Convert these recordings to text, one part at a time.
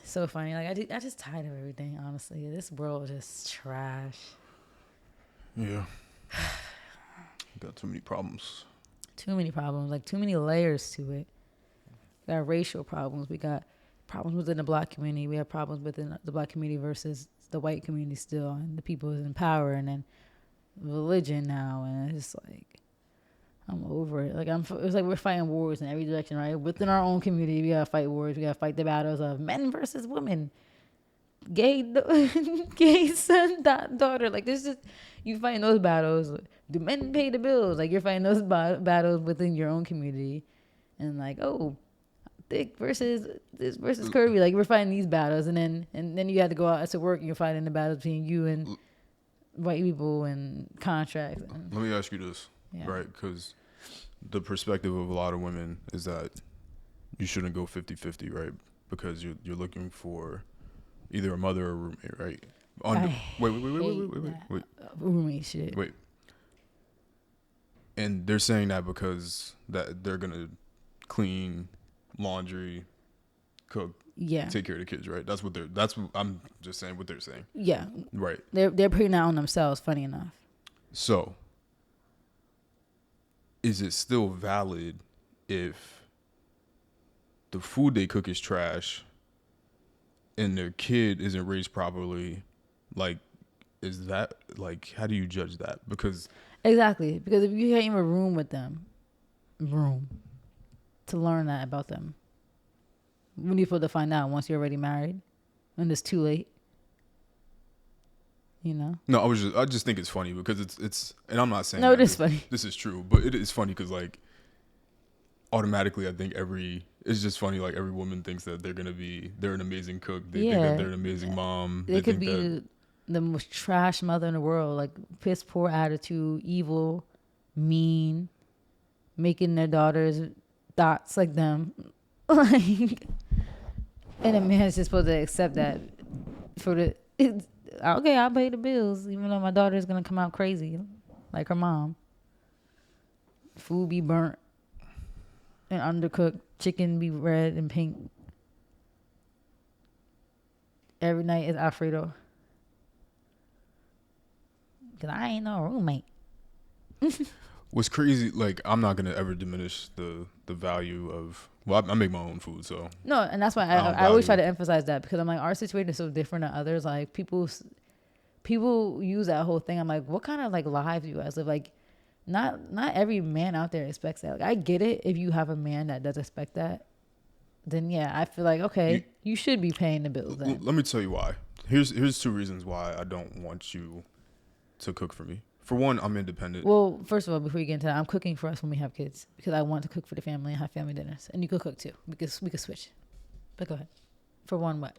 So funny. Like I just tired of everything. Honestly, this world is trash. Yeah. Got too many problems. Too many problems. Like too many layers to it. We got racial problems. We got problems within the black community. We have problems within the black community versus the white community still, and the people in power, and then religion now, and it's like I'm over it. Like it's like we're fighting wars in every direction, right? Within our own community, we gotta fight wars. We gotta fight the battles of men versus women, gay, gay son, daughter. Like this is you fighting those battles. Do men pay the bills? Like you're fighting those battles within your own community, and like thick versus this versus curvy. Like we're fighting these battles, and then you have to go out to work and you're fighting the battles between you and white people and contracts. Let me ask you this, right? Because the perspective of a lot of women is that you shouldn't go 50-50, right? Because you're looking for either a mother or a roommate, right? Wait. Roommate shit. Wait. And they're saying that because that they're gonna clean, laundry, cook, take care of the kids, right? That's what I'm just saying what they're saying. Yeah. Right. They're putting that on themselves, funny enough. So is it still valid if the food they cook is trash and their kid isn't raised properly? Like, is that like, how do you judge that? Because exactly, because if you can't even room with them, to learn that about them, when are you supposed to find out? Once you're already married, when it's too late. You know? No, I just think it's funny because it's and I'm not saying no, it is funny. This is true, but it is funny because like automatically I think it's just funny, like every woman thinks that they're an amazing cook. They think that they're an amazing mom. They could be the most trash mother in the world, like piss poor attitude, evil, mean, making their daughters thoughts like them. Like, and a man's just supposed to accept that okay, I'll pay the bills, even though my daughter is gonna come out crazy, like her mom. Food be burnt and undercooked, chicken be red and pink. Every night is Alfredo. Cause I ain't no roommate. What's crazy, like I'm not gonna ever diminish the value of. Well, I make my own food, so no, and that's why I always try to emphasize that, because I'm like, our situation is so different than others. Like people use that whole thing. I'm like, what kind of like lives you guys live? Like, not every man out there expects that. Like, I get it if you have a man that does expect that, then yeah, I feel like okay, you should be paying the bills. Then. Let me tell you why. Here's 2 reasons why I don't want you to cook for me. For one, I'm independent. Well, first of all, before you get into that, I'm cooking for us when we have kids because I want to cook for the family and have family dinners. And you could cook too because we could switch. But go ahead. For one, what?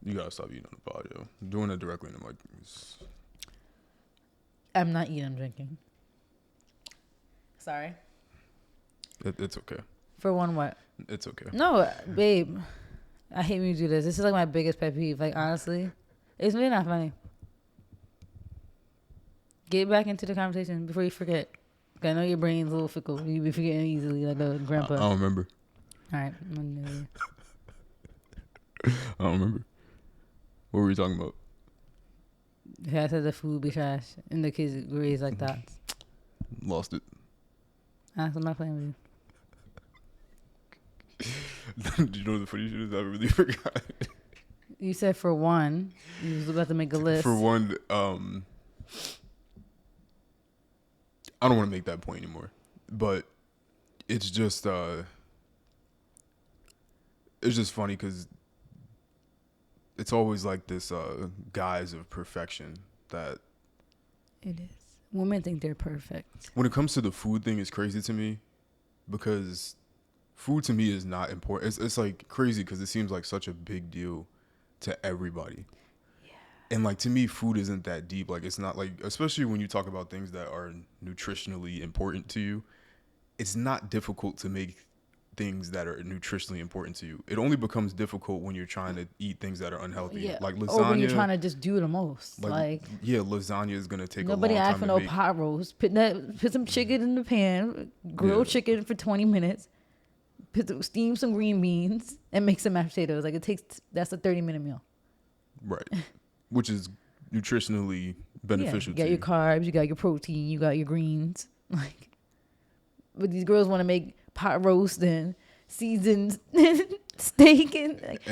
You gotta stop eating on the pod, yo. Doing it directly in the mic is... I'm not eating, I'm drinking. Sorry. It's okay. For one, what? It's okay. No, babe. I hate when you do this. This is like my biggest pet peeve. Like, honestly, it's really not funny. Get back into the conversation before you forget. I know your brain's a little fickle. You be forgetting easily, like a grandpa. I don't remember. All right. I don't remember. What were we talking about? Yeah, I said the food be trash and the kids raised like that. Lost it. I'm not playing with Do you know what the funny shit is? I really forgot. You said for one, you was about to make a list. For one, I don't want to make that point anymore, but it's just funny because it's always like this guise of perfection that it is. Women think they're perfect. When it comes to the food thing, it's crazy to me because food to me is not important. It's like crazy because it seems like such a big deal to everybody. And like to me, food isn't that deep. Like it's not like, especially when you talk about things that are nutritionally important to you, it's not difficult to make things that are nutritionally important to you. It only becomes difficult when you're trying to eat things that are unhealthy. Yeah. Like lasagna. Or when you're trying to just do the most. Like yeah, lasagna is gonna take nobody a long time asked for to no make. pot roast. Put some chicken in the pan, grilled chicken for 20 minutes. steam some green beans and make some mashed potatoes. Like that's a 30-minute meal. Right. Which is nutritionally beneficial You to got you. your carbs, you got your protein, you got your greens. Like, but these girls want to make pot roast and seasoned steak,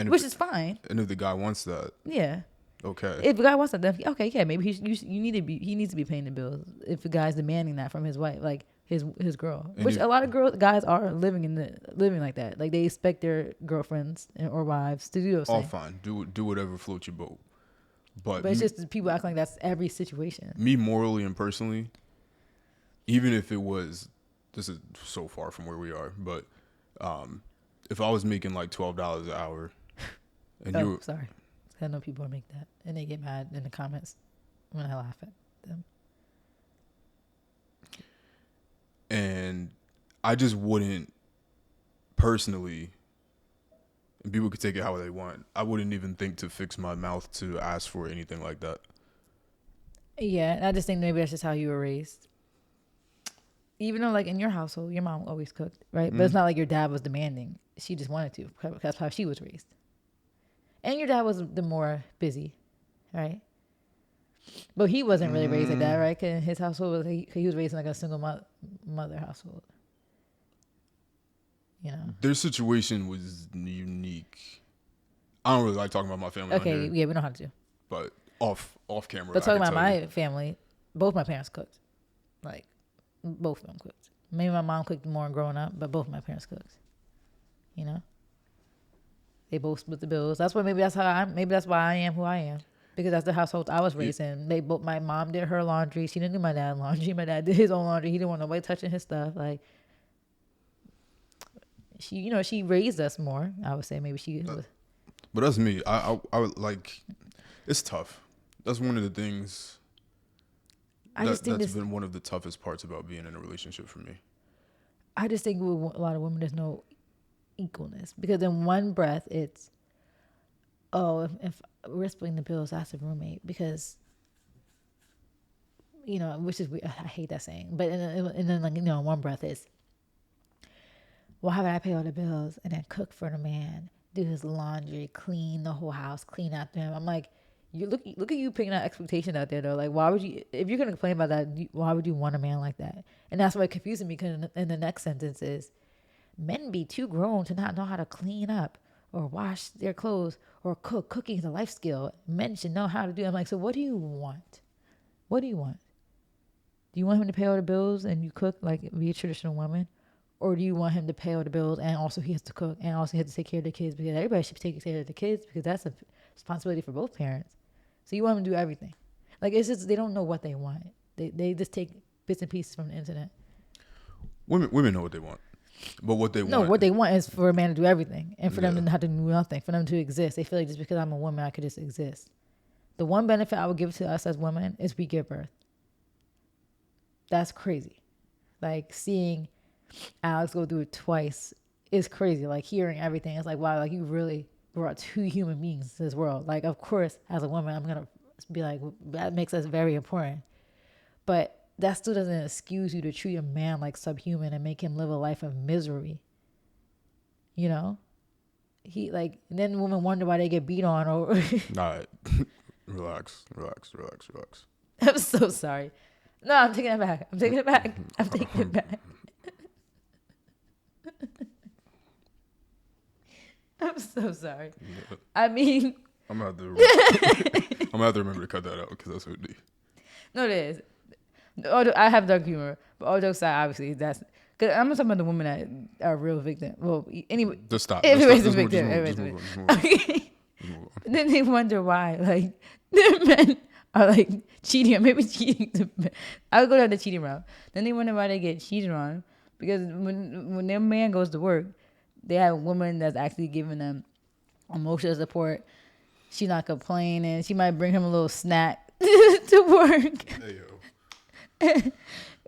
which is fine. And if the guy wants that, Yeah. okay. If the guy wants that, then okay, yeah, maybe he needs to be paying the bills. If the guy's demanding that from his wife, like his girl, And which a lot of guys are living like that. Like they expect their girlfriends or wives to do those all things. fine. Do whatever floats your boat. But it's just people act like that's every situation. Me morally and personally, even if it was, this is so far from where we are, but if I was making like $12 an hour, and sorry, I know people make that and they get mad in the comments when I laugh at them. And I just wouldn't personally, and people could take it how they want, I wouldn't even think to fix my mouth to ask for anything like that. Yeah, and I just think maybe that's just how you were raised. Even though, like, in your household, your mom always cooked, right? But it's not like your dad was demanding. She just wanted to. That's how she was raised. And your dad was the more busy, right? But he wasn't really raised like that, right? 'Cause in his household, he was raised in like a single mother household. You know? Their situation was unique. I don't really like talking about my family. Okay, yeah, we don't have to. But off camera. But talking about my family, both my parents cooked. Like, both of them cooked. Maybe my mom cooked more growing up, but both my parents cooked. You know? They both split the bills. That's why maybe that's why I am who I am. Because that's the household I was raised in. My mom did her laundry. She didn't do my dad's laundry. My dad did his own laundry. He didn't want nobody touching his stuff. Like, she raised us more. I would say maybe she was. But that's me. I would like, it's tough. That's one of the things. That's been one of the toughest parts about being in a relationship for me. I just think with a lot of women, there's no equalness. Because in one breath, it's, if we're splitting the bills, that's a roommate. Because, which is weird. I hate that saying. But and then, like, in one breath, it's, well, how would I pay all the bills and then cook for the man, do his laundry, clean the whole house, clean after him? I'm like, look at you picking that expectation out there, though. Like, why would you, if you're going to complain about that, why would you want a man like that? And that's why it confuses me, because in the next sentence is, men be too grown to not know how to clean up or wash their clothes or cook. Cooking is a life skill. Men should know how to do it. I'm like, so what do you want? What do you want? Do you want him to pay all the bills and you cook like be a traditional woman? Or do you want him to pay all the bills and also he has to cook and also he has to take care of the kids? Because everybody should be taking care of the kids, because that's a responsibility for both parents. So you want him to do everything. Like, it's just, they don't know what they want. They just take bits and pieces from the internet. Women know what they want. But what they want. No, what they want is for a man to do everything and for them to not have to do nothing, for them to exist. They feel like just because I'm a woman, I could just exist. The one benefit I would give to us as women is we give birth. That's crazy. Like, seeing Alex go through it twice is crazy. Like, hearing everything, it's like, wow, like, you really brought two human beings to this world. Like, of course, as a woman, I'm gonna be like, that makes us very important. But that still doesn't excuse you to treat a man like subhuman and make him live a life of misery. You know? And then women wonder why they get beat on. Or Alright. Relax. I'm so sorry. No, I'm taking it back. I'm taking it back. I'm so sorry. Yeah. I mean, I'm gonna have to remember to cut that out, because that's OD. No, it is. I have dark humor, but all jokes aside, obviously that's. Cause I'm talking about the women that are real victims. Well, anyway, Just stop. everybody's a Just victim. move on. Okay. Then they wonder why, like, the men are like cheating, or maybe cheating. I would go down the cheating route. Then they wonder why they get cheated on, because when their man goes to work, they have a woman that's actually giving them emotional support. She's not complaining. She might bring him a little snack to work. Hey, yo.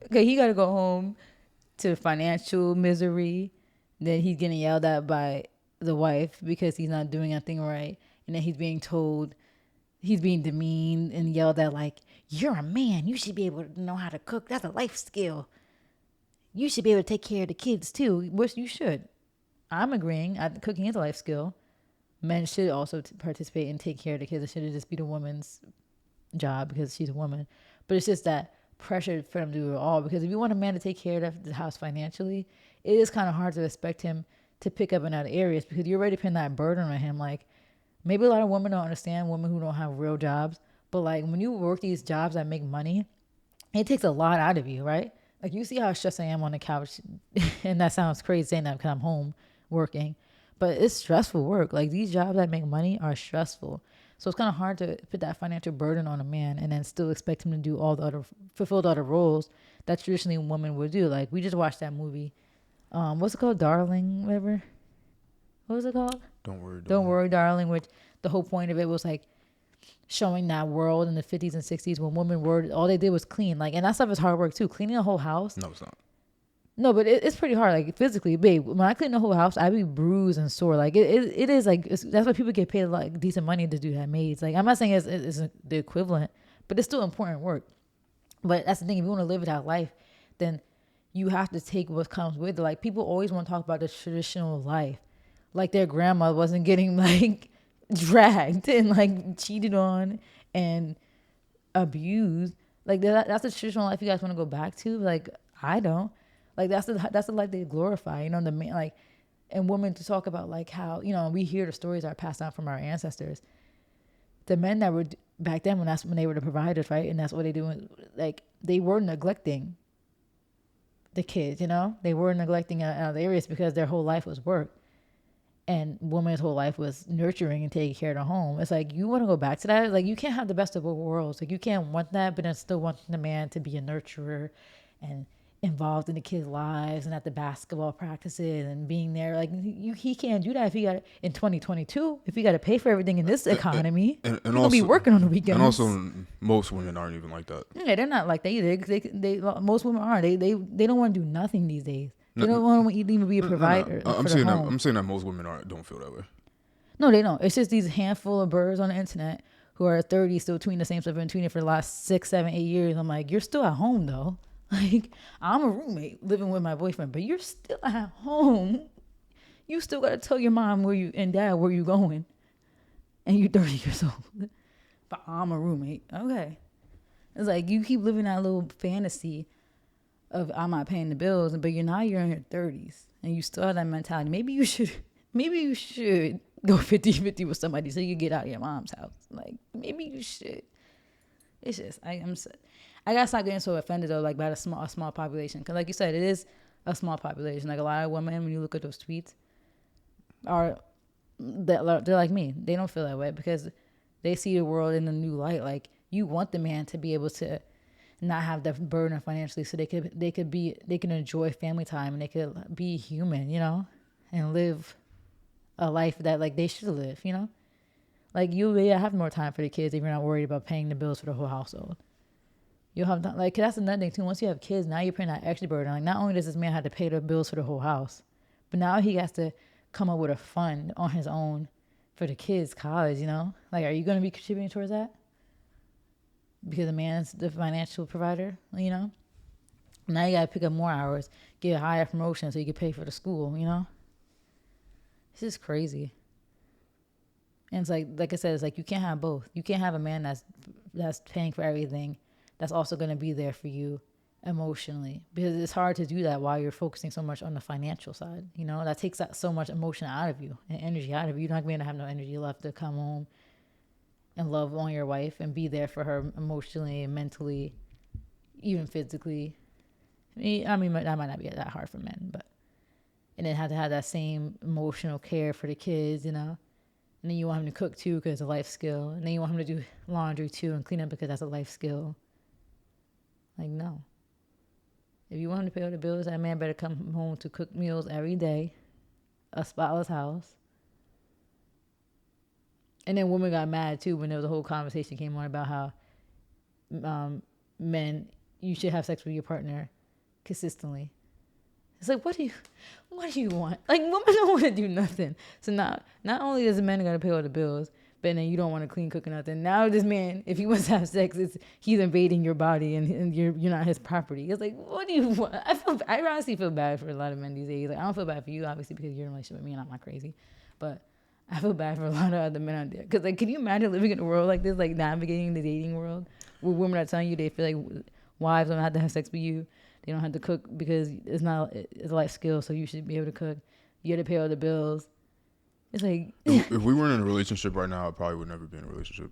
Okay, he got to go home to financial misery. Then he's getting yelled at by the wife because he's not doing anything right. And then he's being told, he's being demeaned and yelled at like, you're a man. You should be able to know how to cook. That's a life skill. You should be able to take care of the kids too, which you should. I'm agreeing. Cooking is a life skill. Men should also participate and take care of the kids. It shouldn't just be the woman's job because she's a woman. But it's just that pressure for them to do it all. Because if you want a man to take care of the house financially, it is kind of hard to expect him to pick up in other areas because you're already putting that burden on him. Like, maybe a lot of women don't understand, women who don't have real jobs. But like when you work these jobs that make money, it takes a lot out of you, right? Like you see how stressed I am on the couch, and that sounds crazy saying that because I'm home working, but it's stressful work. Like these jobs that make money are stressful, so it's kind of hard to put that financial burden on a man and then still expect him to do all the other fulfill the other roles that traditionally women would do. Like we just watched that movie, what's it called, Darling, whatever. What was it called? Don't worry, darling. Which the whole point of it was like showing that world in the 50s and 60s when women were all they did was clean, like, and that stuff is hard work too, cleaning a whole house. No, it's not. No, but it's pretty hard, like physically, babe. When I clean the whole house, I be bruised and sore. Like it is like that's why people get paid like decent money to do that. Maids, like I'm not saying it's the equivalent, but it's still important work. But that's the thing, if you want to live that life, then you have to take what comes with it. Like people always want to talk about the traditional life, like their grandma wasn't getting like dragged and like cheated on and abused. Like that's the traditional life you guys want to go back to. Like I don't. Like that's the life they glorify. You know, the man, like, and women to talk about like how, you know, we hear the stories that are passed down from our ancestors. The men that were back then, when they were the providers, right, and that's what they do. Like they were neglecting the kids. You know, they were neglecting other areas because their whole life was work. And woman's whole life was nurturing and taking care of the home. It's like, you want to go back to that? Like, you can't have the best of both worlds. Like, you can't want that, but then still want the man to be a nurturer and involved in the kids' lives and at the basketball practices and being there. Like, he can't do that if he got in 2022. If he got to pay for everything in this economy, and he's gonna be working on the weekends. And also, most women aren't even like that. Yeah, they're not like that either. They most women are. They don't want to do nothing these days. They don't want to even be a provider. No. I'm saying that most women don't feel that way. No, they don't. It's just these handful of birds on the internet who are 30 still tweeting the same stuff, been tweeting for the last 6, 7, 8 years. I'm like, you're still at home though. Like, I'm a roommate living with my boyfriend, but you're still at home. You still got to tell your mom and dad where you going, and you're 30 years old. But I'm a roommate. Okay, it's like you keep living that little fantasy of I'm not paying the bills, but you're in your 30s and you still have that mentality. Maybe you should go 50-50 with somebody so you get out of your mom's house. Like, maybe you should. It's just I gotta stop getting so offended though, like by a small population, because like you said, it is a small population. Like a lot of women, when you look at those tweets, they're like me. They don't feel that way because they see the world in a new light. Like, you want the man to be able to not have the burden financially, so they can enjoy family time and they could be human, you know, and live a life that like they should live, you know. Like you'll have more time for the kids if you're not worried about paying the bills for the whole household. You'll have time, like, that's another thing too. Once you have kids, now you're putting that extra burden. Like, not only does this man have to pay the bills for the whole house, but now he has to come up with a fund on his own for the kids' college. You know, like, are you going to be contributing towards that? Because the man's the financial provider, you know? Now you got to pick up more hours, get a higher promotion so you can pay for the school, you know? It's just crazy. And it's like I said, it's like you can't have both. You can't have a man that's paying for everything, that's also going to be there for you emotionally. Because it's hard to do that while you're focusing so much on the financial side, you know? That takes so much emotion out of you and energy out of you. You're not going to have no energy left to come home and love on your wife and be there for her emotionally and mentally, even physically. I mean, that might not be that hard for men, but, and then have to have that same emotional care for the kids, you know. And then you want him to cook too because it's a life skill. And then you want him to do laundry too and clean up because that's a life skill. Like, no. If you want him to pay all the bills, that man better come home to cook meals every day, a spotless house. And then women got mad too when there was a whole conversation came on about how men, you should have sex with your partner consistently. It's like, what do you want? Like, women don't want to do nothing. So not only does the man got to pay all the bills, but then you don't want to clean, cook, or nothing. Now this man, if he wants to have sex, he's invading your body, and you're not his property. It's like, what do you want? I honestly feel bad for a lot of men these days. Like, I don't feel bad for you, obviously, because you're in a relationship with me and I'm not crazy, but I feel bad for a lot of other men out there. Because, like, can you imagine living in a world like this, like navigating the dating world, where women are telling you they feel like wives don't have to have sex with you, they don't have to cook because it's a life skill, so you should be able to cook. You have to pay all the bills. It's like if we weren't in a relationship right now, I probably would never be in a relationship.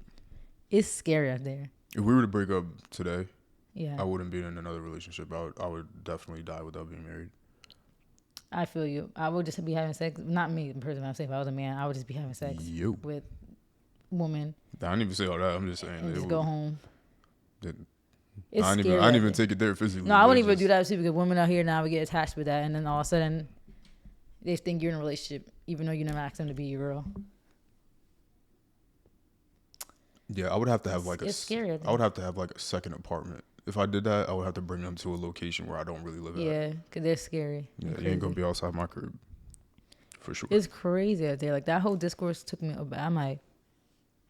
It's scary out there. If we were to break up today, Yeah, I wouldn't be in another relationship. I would definitely die without being married. I feel you. I would just be having sex. Not me, the person I'm saying. If I was a man, I would just be having sex with women. I didn't even say all that. I'm just saying. And just go home. It's I didn't even take it there physically. No, I wouldn't even do that too, because women out here now, we get attached with that, and then all of a sudden they think you're in a relationship even though you never asked them to be your girl. Yeah, I would have to have it's scary. I would have to have like a second apartment. If I did that, I would have to bring them to a location where I don't really live at. Yeah, because they're scary. Yeah, you ain't gonna be outside my crib. For sure. It's crazy out there. Like, that whole discourse took me aback. I'm like,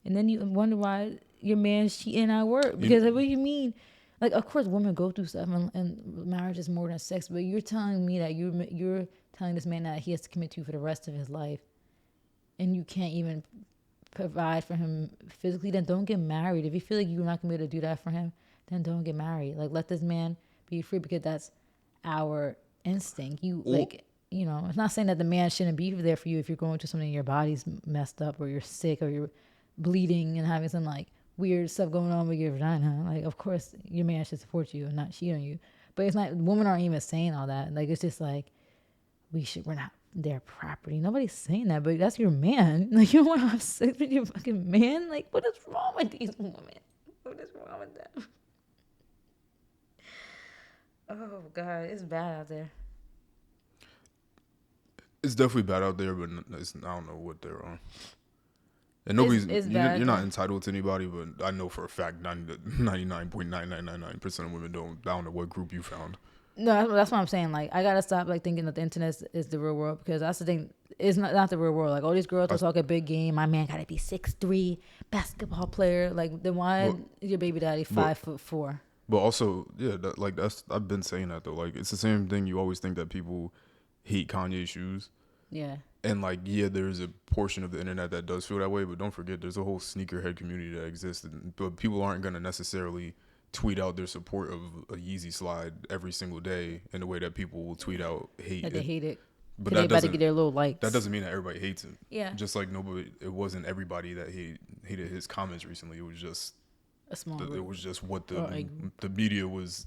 and then you wonder why your man's cheating at work. Because like, what do you mean? Like, of course, women go through stuff, and marriage is more than sex. But you're telling me that you're telling this man that he has to commit to you for the rest of his life, and you can't even provide for him physically. Then don't get married. If you feel like you're not gonna be able to do that for him, then don't get married. Like, let this man be free, because that's our instinct. It's not saying that the man shouldn't be there for you if you're going through something, your body's messed up, or you're sick, or you're bleeding and having some like weird stuff going on with your vagina. Like, of course, your man should support you and not cheat on you. But it's not. Women aren't even saying all that. Like, it's just like, we're not their property. Nobody's saying that, but that's your man. Like, you don't want to have sex with your fucking man. Like, what is wrong with these women? What is wrong with them? Oh God, it's bad out there. It's definitely bad out there, but I don't know what they're on. And nobody's you're not entitled to anybody, but I know for a fact 99.9999% of women don't. I don't know what group you found. No, that's what I'm saying. Like, I gotta stop like thinking that the internet is the real world, because that's the thing. It's not the real world. Like, all these girls will talk a big game. My man gotta be 6'3", basketball player. Like, then why is your baby daddy 5'4"? But also, yeah, I've been saying that though. Like, it's the same thing. You always think that people hate Kanye's shoes. Yeah. And like, yeah, there's a portion of the internet that does feel that way, but don't forget, there's a whole sneakerhead community that exists. But people aren't gonna necessarily tweet out their support of a Yeezy slide every single day in the way that people will tweet out hate. That they hate it. But they about to get their little likes. That doesn't mean that everybody hates him. Yeah. Just like it wasn't everybody that hated his comments recently. It was just a small group. It was just what the media was.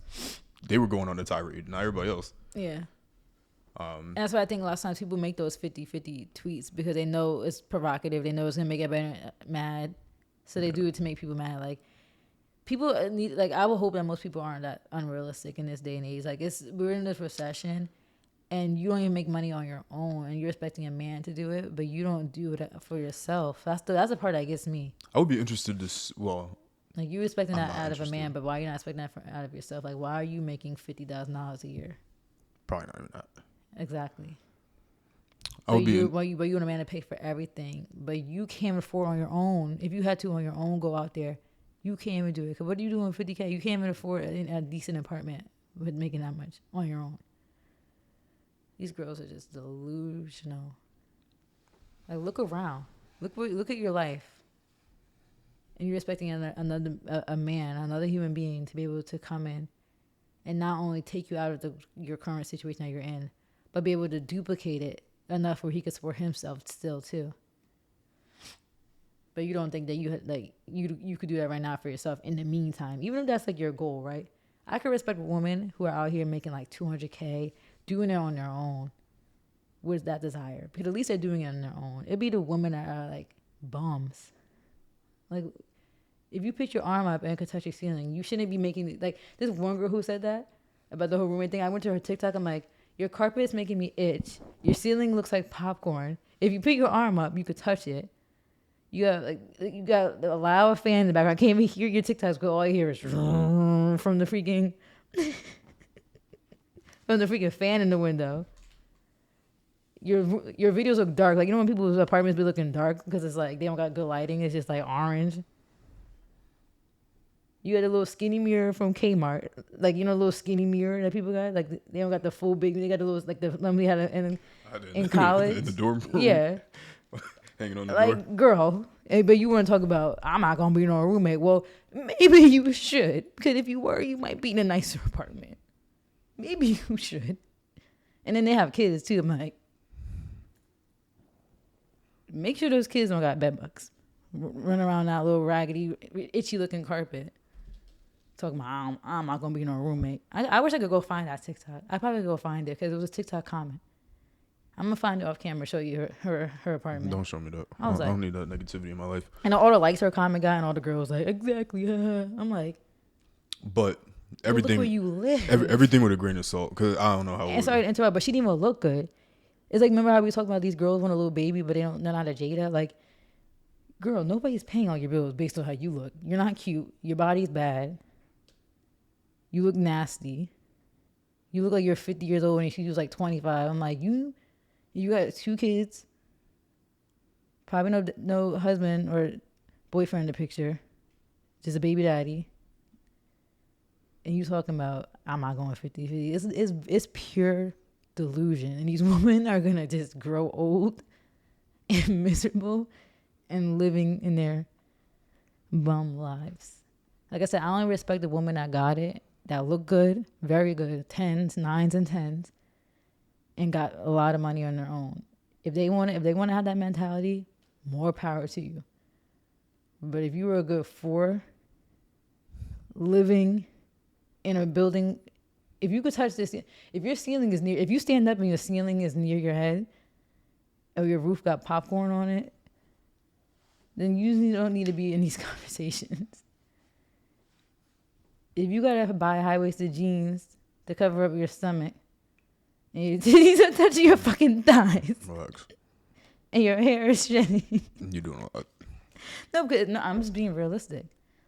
They were going on a tirade, not everybody else. Yeah. And that's why I think a lot of times people make those 50-50 tweets, because they know it's provocative. They know it's going to make everybody mad. So they do it to make people mad. Like, people need, like, I would hope that most people aren't that unrealistic in this day and age. Like, we're in this recession, and you don't even make money on your own, and you're expecting a man to do it, but you don't do it for yourself. That's the part that gets me. I would be interested to, like, you're expecting that out of a man, but why are you not expecting that out of yourself? Like, why are you making $50,000 a year? Probably not even that. Exactly. But you want a man to pay for everything, but you can't afford on your own. If you had to on your own go out there, you can't even do it. Because what are you doing with $50K? You can't even afford a decent apartment with making that much on your own. These girls are just delusional. Like, look around. Look at your life. And you're expecting a man, another human being, to be able to come in and not only take you out of your current situation that you're in, but be able to duplicate it enough where he could support himself still too. But you don't think that you could do that right now for yourself in the meantime, even if that's like your goal, right? I could respect women who are out here making like $200K, doing it on their own with that desire, because at least they're doing it on their own. It'd be the women that are like bums. Like, if you put your arm up and could touch your ceiling, you shouldn't be making, like, this one girl who said that about the whole roommate thing. I went to her TikTok. I'm like, your carpet is making me itch. Your ceiling looks like popcorn. If you put your arm up, you could touch it. You got a loud fan in the background. I can't even hear your TikToks, but all you hear is from the freaking fan in the window. your videos look dark. Like, you know when people's apartments be looking dark because it's like they don't got good lighting. It's just like orange. You got a little skinny mirror from Kmart, like, you know, a little skinny mirror that people got. Like, they don't got the full big. They got the little, like, the one we had in college. In the dorm room. Yeah, Hanging on the like, door. girl. Hey, but you want to talk about I'm not gonna be no roommate. Well, maybe you should, because if you were, you might be in a nicer apartment. Maybe you should. And then they have kids too. I'm like, make sure those kids don't got bed bugs. Run around that little raggedy, itchy looking carpet. Talking about I'm not gonna be no roommate. I wish I could go find that TikTok. I probably go find it because it was a TikTok comment. I'm gonna find it off camera, show you her apartment. Don't show me that. I was I don't need that negativity in my life. And all the likes her comment got, and all the girls like, exactly. I'm like, but everything, look where you live. everything with a grain of salt, because I don't know how. And sorry to interrupt, but she didn't even look good. It's like, remember how we talked about these girls want a little baby, but they're not a Jada. Like, girl, nobody's paying all your bills based on how you look. You're not cute. Your body's bad. You look nasty. You look like you're 50 years old and she was like 25. I'm like, you got 2 kids. Probably no husband or boyfriend in the picture. Just a baby daddy. And you talking about, I'm not going 50-50. It's pure delusion. And these women are going to just grow old and miserable and living in their bum lives. Like I said, I only respect the woman that got it, that look good, very good, 10s, 9s, and 10s, and got a lot of money on their own. If they want to have that mentality, more power to you. But if you were a good 4, living in a building, if you could touch this, if you stand up and your ceiling is near your head, or your roof got popcorn on it, then you don't need to be in these conversations. If you gotta buy high-waisted jeans to cover up your stomach, and your titties are touching your fucking thighs, Relax. And your hair is shedding. You doing a lot. No, I'm just being realistic.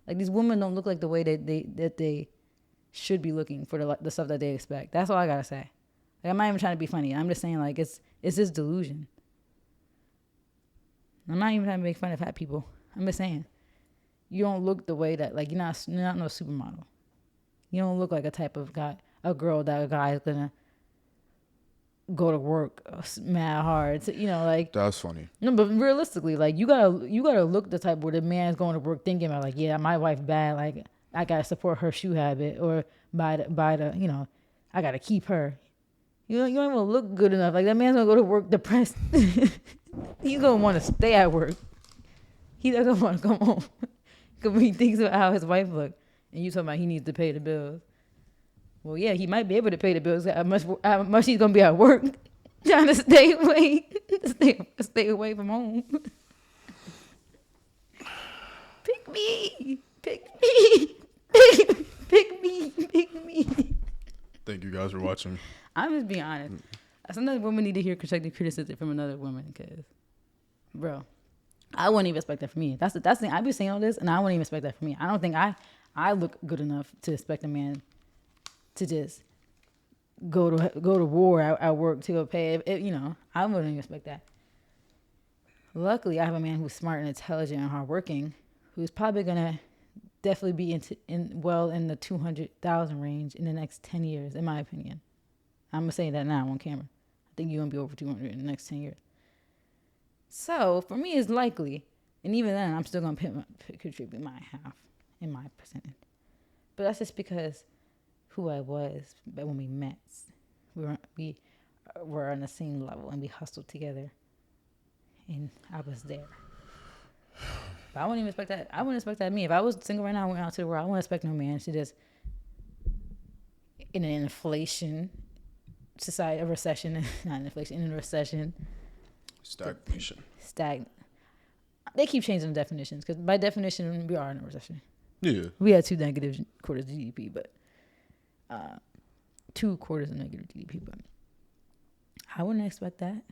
Like, these women don't look like the way that they should be looking for the stuff that they expect. That's all I gotta say. Like, I'm not even trying to be funny. I'm just saying, like, it's this delusion. I'm not even trying to make fun of fat people. I'm just saying, you don't look the way that, like, you're not no supermodel. You don't look like a type of girl that a guy is gonna go to work mad hard to, like. That's funny. No, but realistically, like, you gotta look the type where the man's going to work thinking about, like, yeah, my wife bad, like, I gotta support her shoe habit, or buy the I gotta keep her. You don't even look good enough. Like, that man's gonna go to work depressed. He's gonna want to stay at work. He doesn't want to come home because he thinks about how his wife look, and you talking about he needs to pay the bills. Well, yeah, he might be able to pay the bills. How much he's gonna be at work, trying to stay away from home. Pick me. Thank you guys for watching. I'm just being honest. Sometimes women need to hear constructive criticism from another woman, because, bro, I wouldn't even expect that from me. That's the thing. I be saying all this, and I wouldn't even expect that from me. I don't think I look good enough to expect a man to just go to war at work to go pay. I wouldn't even expect that. Luckily, I have a man who's smart and intelligent and hardworking, who's probably gonna definitely be in the 200,000 range in the next 10 years, in my opinion. I'm gonna say that now on camera. I think you're gonna be over 200 in the next 10 years. So for me, it's likely, and even then, I'm still gonna contribute my half in my percentage. But that's just because who I was when we met. We were on the same level, and we hustled together, and I was there. But I wouldn't even expect that. I wouldn't expect that of me. If I was single right now, I went out to the world, I wouldn't expect no man to just, in an inflation society, a recession, not an inflation, in a recession. Stagnation. They keep changing the definitions, because by definition, we are in a recession. Yeah. We had 2 negative quarters of GDP, but 2 quarters of negative GDP. But I wouldn't expect that.